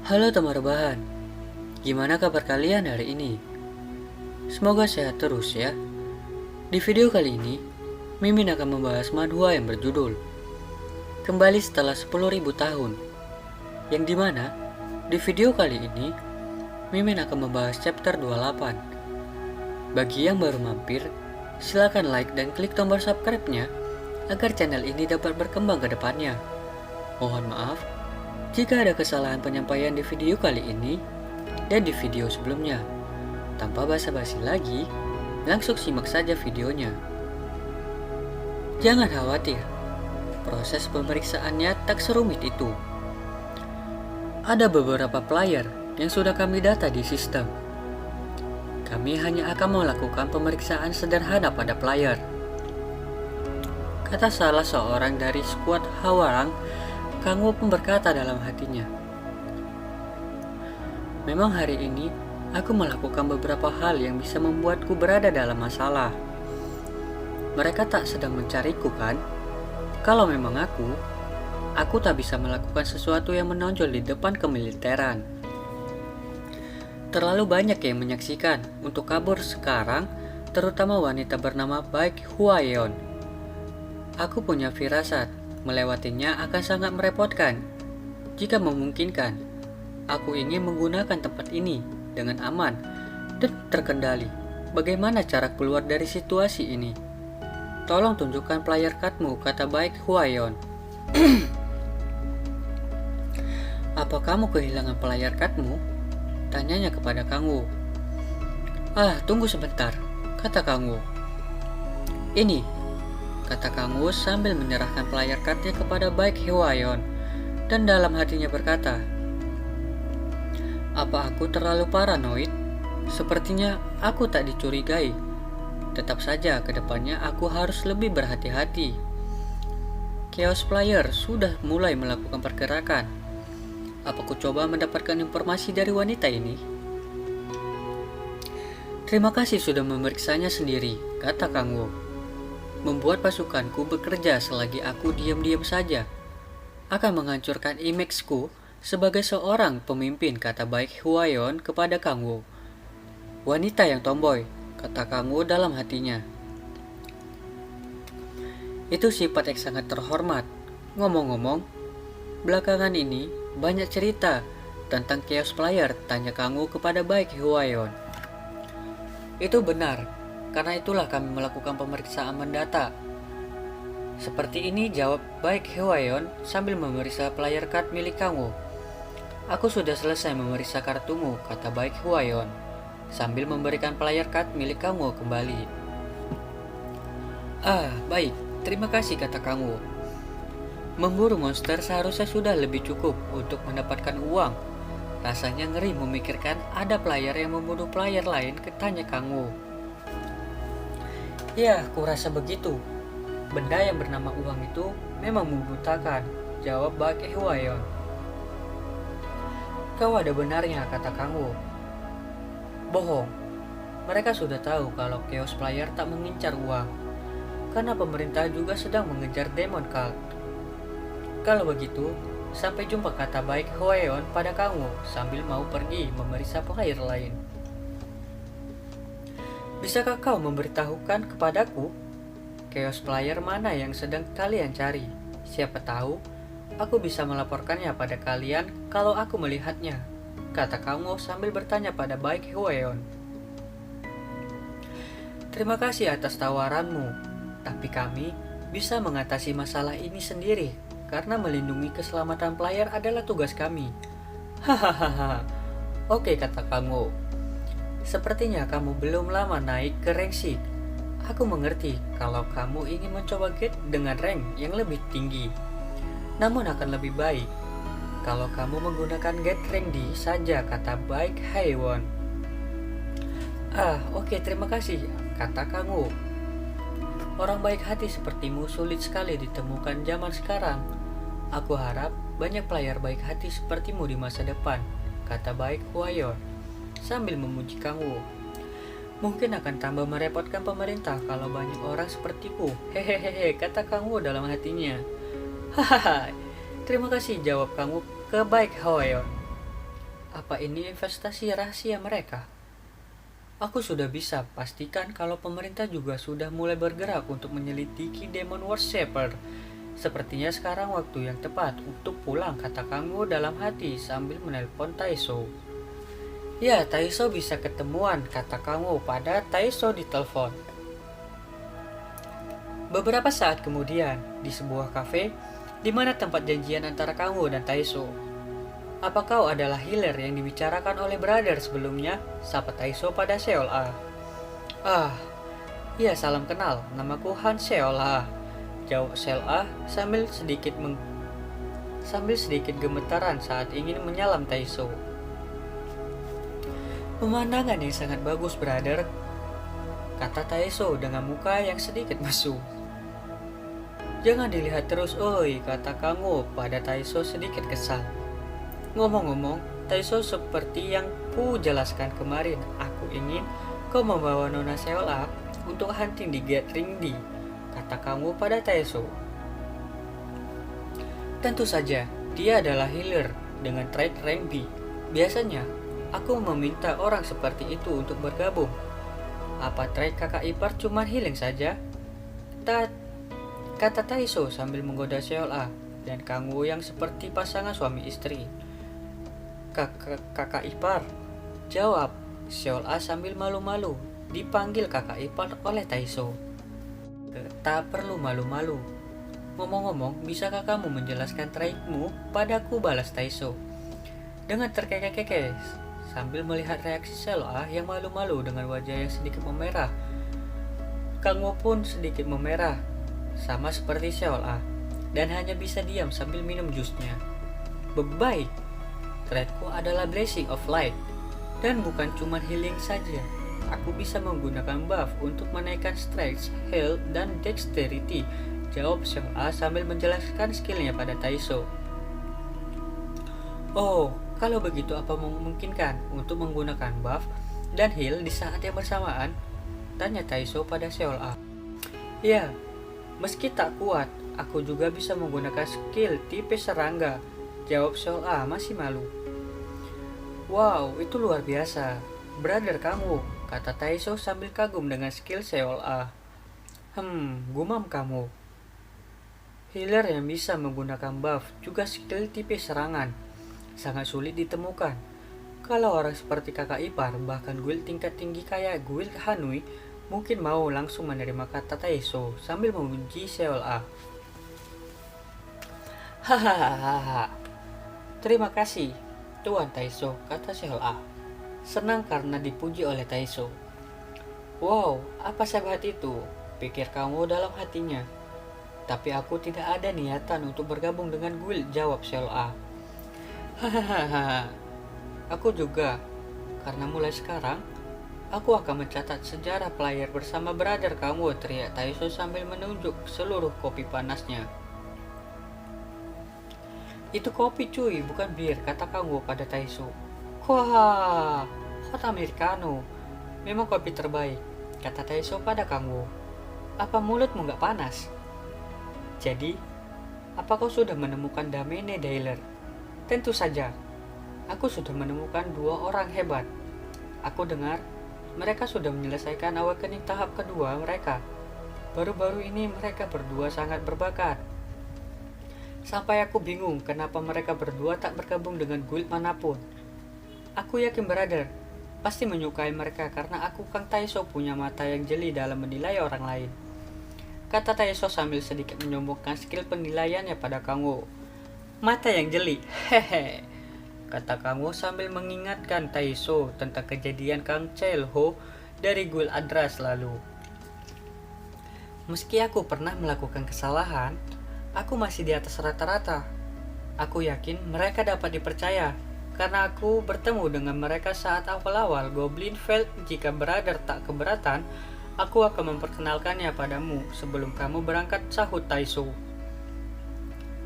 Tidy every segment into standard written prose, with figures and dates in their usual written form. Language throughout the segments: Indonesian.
Halo teman rebahan, gimana kabar kalian hari ini? Semoga sehat terus ya. Di video kali ini, Mimin akan membahas manhwa yang berjudul Kembali Setelah 10.000 Tahun, yang dimana di video kali ini, Mimin akan membahas chapter 28. Bagi yang baru mampir, silakan like dan klik tombol subscribe-nya agar channel ini dapat berkembang ke depannya. Mohon maaf jika ada kesalahan penyampaian di video kali ini dan di video sebelumnya. Tanpa basa-basi lagi, langsung simak saja videonya. Jangan khawatir, proses pemeriksaannya tak serumit itu. Ada beberapa player yang sudah kami data di sistem. Kami hanya akan melakukan pemeriksaan sederhana pada player, kata salah seorang dari skuad Hwarang. Kangwo pun berkata dalam hatinya, memang hari ini aku melakukan beberapa hal yang bisa membuatku berada dalam masalah. Mereka tak sedang mencariku kan? Kalau memang aku tak bisa melakukan sesuatu yang menonjol di depan kemiliteran. Terlalu banyak yang menyaksikan untuk kabur sekarang, terutama wanita bernama Baek Hwaeon. Aku punya firasat melewatinya akan sangat merepotkan. Jika memungkinkan, aku ingin menggunakan tempat ini dengan aman dan terkendali. Bagaimana cara keluar dari situasi ini? Tolong tunjukkan player cardmu, kata Baek Hwaeon. Apa kamu kehilangan player cardmu? Tanyanya kepada Kangwo. Tunggu sebentar, kata Kangwo. Ini, kata Kangwo sambil menyerahkan player cardnya kepada Baek Hwaeon dan dalam hatinya berkata, apa aku terlalu paranoid? Sepertinya aku tak dicurigai. Tetap saja kedepannya aku harus lebih berhati-hati. Chaos Player sudah mulai melakukan pergerakan. Apa ku coba mendapatkan informasi dari wanita ini? Terima kasih sudah memeriksanya sendiri, kata Kangwo. Membuat pasukanku bekerja selagi aku diam-diam saja akan menghancurkan image-ku sebagai seorang pemimpin, kata Baek Hwaeon kepada Kangwo. Wanita yang tomboy, kata Kangwo dalam hatinya. Itu sifat yang sangat terhormat. Ngomong-ngomong, belakangan ini banyak cerita tentang Chaos Player, tanya Kangwo kepada Baek Hwaeon. Itu benar, karena itulah kami melakukan pemeriksaan mendata. Seperti ini, jawab Baek Hwaeon sambil memeriksa player card milik Kangwo. Aku sudah selesai memeriksa kartumu, kata Baek Hwaeon sambil memberikan player card milik Kangwo kembali. Baik, terima kasih, kata Kangwo. Memburu monster seharusnya sudah lebih cukup untuk mendapatkan uang. Rasanya ngeri memikirkan ada player yang membunuh player lain, tanya Kangwo. Ya, kurasa begitu. Benda yang bernama uang itu memang membutakan, jawab Baek Hwaeon. Kau ada benarnya, kata Kangwo. Bohong. Mereka sudah tahu kalau Chaos Player tak mengincar uang, karena pemerintah juga sedang mengejar Demon Cult. Kalau begitu, sampai jumpa, kata Baek Hwaeon pada Kangwo sambil mau pergi memeriksa player lain. Bisakah kau memberitahukan kepadaku Chaos Player mana yang sedang kalian cari? Siapa tahu aku bisa melaporkannya pada kalian kalau aku melihatnya, kata Kangwo sambil bertanya pada Baek Hwaeon. Terima kasih atas tawaranmu, tapi kami bisa mengatasi masalah ini sendiri karena melindungi keselamatan player adalah tugas kami. Hahaha. Oke, kata Kangwo. Sepertinya kamu belum lama naik ke rank 6. Aku mengerti kalau kamu ingin mencoba gate dengan rank yang lebih tinggi. Namun akan lebih baik kalau kamu menggunakan gate rank D saja, kata Baek Hwaeon. Oke, terima kasih, kata Kangwo. Orang baik hati sepertimu sulit sekali ditemukan zaman sekarang. Aku harap banyak player baik hati sepertimu di masa depan, kata Baek Hwaeon sambil memuji Kangwo. Mungkin akan tambah merepotkan pemerintah kalau banyak orang sepertiku. Hehehe, kata Kangwo dalam hatinya. Hahaha, terima kasih, jawab Kangwo ke Baek Hwaeon. Apa ini investasi rahasia mereka? Aku sudah bisa pastikan kalau pemerintah juga sudah mulai bergerak untuk menyelidiki Demon Worshipper. Sepertinya sekarang waktu yang tepat untuk pulang, kata Kanggo dalam hati sambil menelpon Taiso. Ya, Taiso bisa ketemuan, kata Kanggo pada Taiso di telepon. Beberapa saat kemudian, di sebuah kafe, di mana tempat janjian antara Kanggo dan Taiso. Apa kau adalah healer yang dibicarakan oleh brother sebelumnya? Sapa Taiso pada Seol-a. Ah, iya salam kenal, namaku Han Seol-a. Jawab Seol-a sambil sedikit gemetaran saat ingin menyalam Taiso. Pemandangan yang sangat bagus, brother, kata Taiso dengan muka yang sedikit mesum. Jangan dilihat terus, oi, kata Kanggo pada Taiso sedikit kesal. Ngomong-ngomong, Taiso, seperti yang ku jelaskan kemarin, aku ingin kau membawa Nona Seol-a untuk hunting di Gathering D, kata Kanggo pada Taiso. Tentu saja, dia adalah healer dengan trait rank B. Biasanya, aku meminta orang seperti itu untuk bergabung. Apa trait kakak ipar cuma healing saja? Kata Taiso sambil menggoda Seol-a dan Kanggo yang seperti pasangan suami istri. Kakak ipar, jawab Seol-a sambil malu-malu. Dipanggil kakak ipar oleh Taiso. Tak perlu malu-malu. Ngomong-ngomong, bisakah kamu menjelaskan traitmu padaku, balas Taiso dengan terkekeh-kekeh sambil melihat reaksi Seol-a yang malu-malu dengan wajah yang sedikit memerah. Kanggo pun sedikit memerah, sama seperti Seol-a, dan hanya bisa diam sambil minum jusnya. Baik, traitku adalah Blessing of Light, dan bukan cuma healing saja. Aku bisa menggunakan buff untuk menaikkan strength, health, dan dexterity, jawab Seol-a sambil menjelaskan skillnya pada Taiso. Oh, kalau begitu apa memungkinkan untuk menggunakan buff dan heal di saat yang bersamaan? Tanya Taiso pada Seol-a. Ya, meski tak kuat, aku juga bisa menggunakan skill tipe serangga, jawab Seol-a masih malu. Wow, itu luar biasa, brother kamu, kata Taiso sambil kagum dengan skill Seol-a. Gumam kamu. Healer yang bisa menggunakan buff juga skill tipe serangan sangat sulit ditemukan. Kalau orang seperti kakak ipar, bahkan guild tingkat tinggi kayak guild Hanui, mungkin mau langsung menerima kata Taiso sambil memuji Seol-a. Hahaha. Terima kasih, Tuan Taiso, kata Seol-a. Senang karena dipuji oleh Taiso. Wow, apa sehebat itu, pikir kamu dalam hatinya. Tapi aku tidak ada niatan untuk bergabung dengan guild, jawab Seol-a. Hahaha, aku juga, karena mulai sekarang, aku akan mencatat sejarah player bersama brother kamu, teriak Taiso sambil menunjuk seluruh kopi panasnya. Itu kopi cuy, bukan bir, kata kamu pada Taiso. Wah, hot americano, memang kopi terbaik, kata Taiso pada kamu. Apa mulutmu gak panas? Jadi, apa kau sudah menemukan Damene Dealer? Tentu saja, aku sudah menemukan 2 orang hebat. Aku dengar mereka sudah menyelesaikan awakening tahap kedua mereka. Baru-baru ini mereka berdua sangat berbakat. Sampai aku bingung kenapa mereka berdua tak bergabung dengan guild manapun. Aku yakin brother pasti menyukai mereka karena aku Kang Taiso punya mata yang jeli dalam menilai orang lain, kata Taiso sambil sedikit menyombongkan skill penilaiannya pada Kanggo. Mata yang jeli, hehe, kata Kanggo sambil mengingatkan Taiso tentang kejadian Kang Chelho dari Guild Adras lalu. Meski aku pernah melakukan kesalahan, aku masih di atas rata-rata. Aku yakin mereka dapat dipercaya, karena aku bertemu dengan mereka saat awal-awal Goblin Veld. Jika brother tak keberatan, aku akan memperkenalkannya padamu sebelum kamu berangkat, sahut Taiso.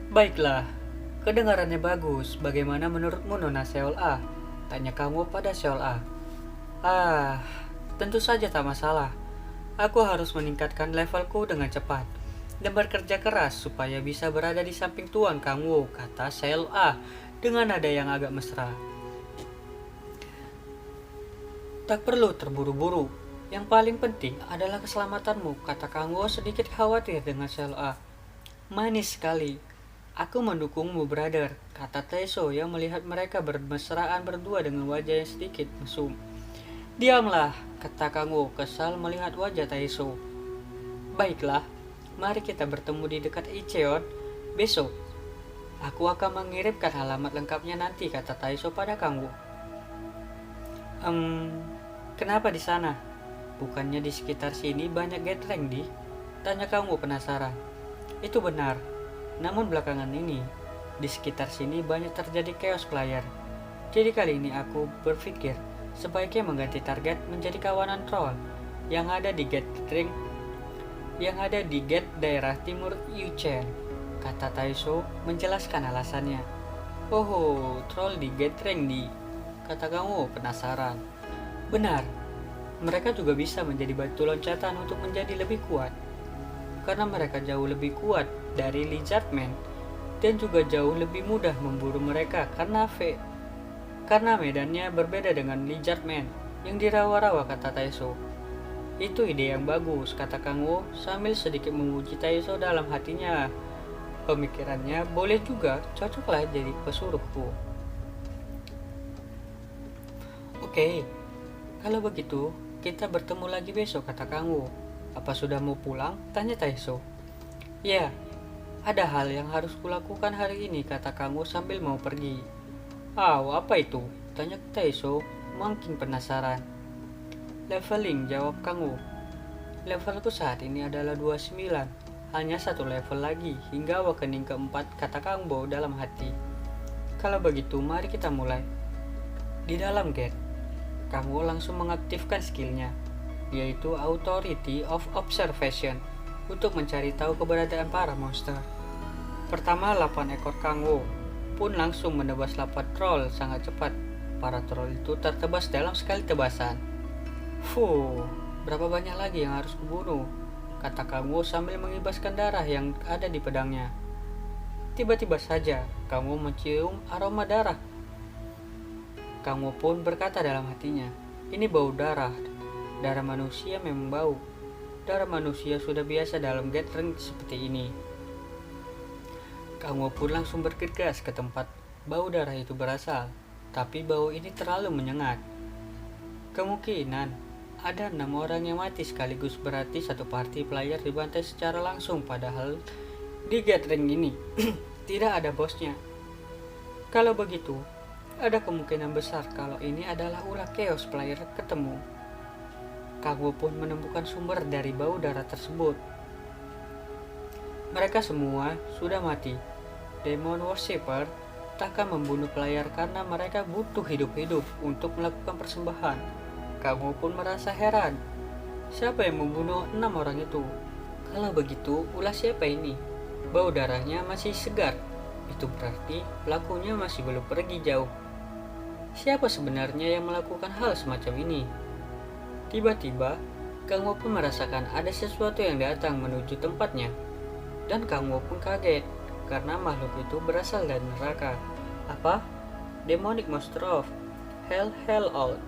Baiklah. Kedengarannya bagus. Bagaimana menurutmu Nona Seol-a? Tanya kamu pada Seol-a. Tentu saja tak masalah. Aku harus meningkatkan levelku dengan cepat dan bekerja keras supaya bisa berada di samping Tuan kamu, kata Seol-a dengan nada yang agak mesra. Tak perlu terburu-buru. Yang paling penting adalah keselamatanmu, kata Kang Wo sedikit khawatir dengan selo A. Manis sekali. Aku mendukungmu, brother, kata Taeso yang melihat mereka bermesraan berdua dengan wajah yang sedikit mesum. Diamlah, kata Kang Wo kesal melihat wajah Taeso. Baiklah, mari kita bertemu di dekat Icheon besok. Aku akan mengirimkan alamat lengkapnya nanti, kata Taeso pada Kang Wo. Kenapa di sana? Bukannya di sekitar sini banyak gathering di? Tanya Kang Wo penasaran. Itu benar, namun belakangan ini di sekitar sini banyak terjadi chaos player. Jadi kali ini aku berpikir sebaiknya mengganti target menjadi kawanan troll yang ada di gate daerah timur Yuchen, kata Taeso menjelaskan alasannya. Oh, troll di gathering di, kata Kang Wo penasaran. Benar, mereka juga bisa menjadi batu loncatan untuk menjadi lebih kuat. Karena mereka jauh lebih kuat dari Lizardman dan juga jauh lebih mudah memburu mereka karena medannya berbeda dengan Lizardman yang dirawa-rawa, kata Taeso. Itu ide yang bagus, kata Kang Wo sambil sedikit memuji Taeso dalam hatinya. Pemikirannya boleh juga, cocoklah jadi pesuruhku. Oke, kalau begitu kita bertemu lagi besok, kata Kang Wo. Apa sudah mau pulang? Tanya Taeso. Ya, ada hal yang harus kulakukan hari ini, kata Kang Wo sambil mau pergi. Apa itu? Tanya Taeso makin penasaran. Leveling, jawab Kang Wo. Levelku saat ini adalah 29, hanya satu level lagi hingga awakening keempat, kata Kang Wo dalam hati. Kalau begitu mari kita mulai. Di dalam gate, Kang Wo langsung mengaktifkan skillnya, yaitu Authority of Observation, untuk mencari tahu keberadaan para monster. Pertama, 8 ekor Kang Wo pun langsung menebas 8 troll sangat cepat. Para troll itu tertebas dalam sekali tebasan. Berapa banyak lagi yang harus kubunuh? Kata Kang Wo sambil mengibaskan darah yang ada di pedangnya. Tiba-tiba saja, Kang Wo mencium aroma darah. Kang Wo pun berkata dalam hatinya, ini bau darah. Darah manusia memang bau. Darah manusia sudah biasa dalam gathering seperti ini. Kang Wo pun langsung bergegas ke tempat bau darah itu berasal. Tapi bau ini terlalu menyengat. Kemungkinan ada 6 orang yang mati sekaligus, berarti satu party player dibantai secara langsung, padahal di gathering ini tidak ada bosnya. Kalau begitu, ada kemungkinan besar kalau ini adalah ulah chaos player ketemu. Kang Wo pun menemukan sumber dari bau darah tersebut. Mereka semua sudah mati. Demon Worshipper takkan membunuh player karena mereka butuh hidup-hidup untuk melakukan persembahan. Kang Wo pun merasa heran. Siapa yang membunuh 6 orang itu? Kalau begitu, ulah siapa ini? Bau darahnya masih segar. Itu berarti pelakunya masih belum pergi jauh. Siapa sebenarnya yang melakukan hal semacam ini? Tiba-tiba, Kang Wo pun merasakan ada sesuatu yang datang menuju tempatnya. Dan Kang Wo pun kaget, karena makhluk itu berasal dari neraka. Apa? Demonic Monster of Hell Out.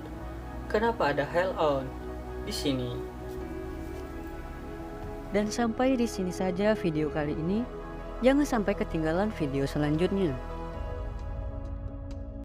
Kenapa ada Hell Out di sini? Dan sampai di sini saja video kali ini. Jangan sampai ketinggalan video selanjutnya.